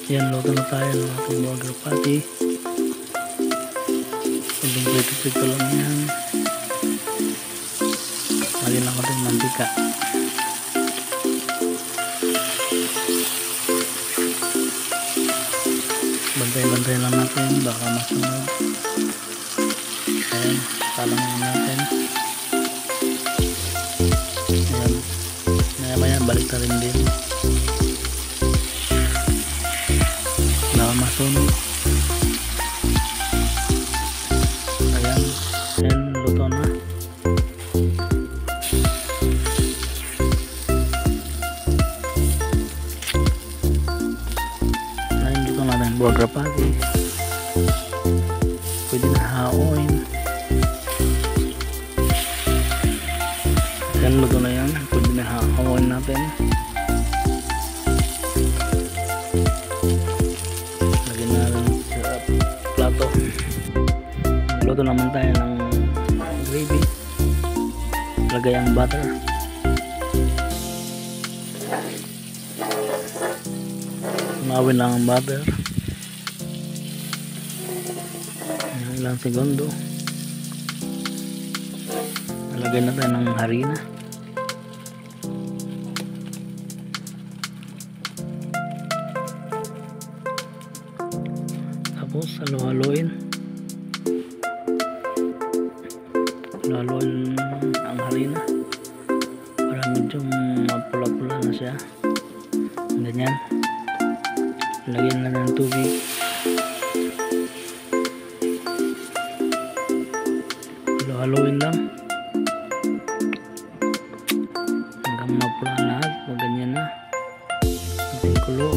Yan, luto na tayo ng ating burger patty. Paging prito-prito lang yan. Lagyan lang natin mantika. Bantay-bantay lang natin, baka masunog. Ayan, salang natin. Ayan, maya-maya balik na rin din. Baka masunog. Ayan, ayan, luto na. Ayan, luto natin burger patty. Pwede na haoin. Ayan, luto na yan. Pwede na haoin natin. Lagyan na rin sa plato. Magluto naman tayo ng gravy. Lagay ang butter. Umawin lang ang butter. Ilang segundo. Lagay na tayo ng harina. Tapos halo-haloin. Halo-haloin ang harina para medyo mapula-pula na siya. Ganyan. Lagyan na ng tubig. Halo-haloin lang hanggang mapula lahat. Pag ganyan na, natin kulo.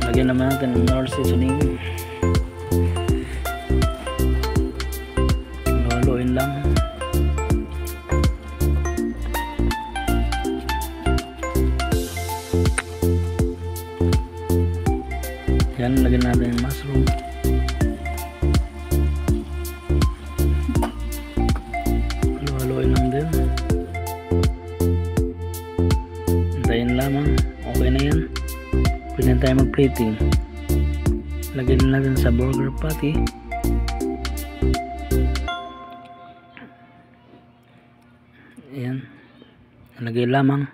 Lagyan naman natin ng Knorr seasoning. Halo-haloin lang. Yan, lagyan natin yung mushroom. Halo-haloin lang din. Hintayin lamang. Okay na yan. Pwede na tayo mag-plating. Lagyan natin sa burger patty. Ayan. Lagay lamang.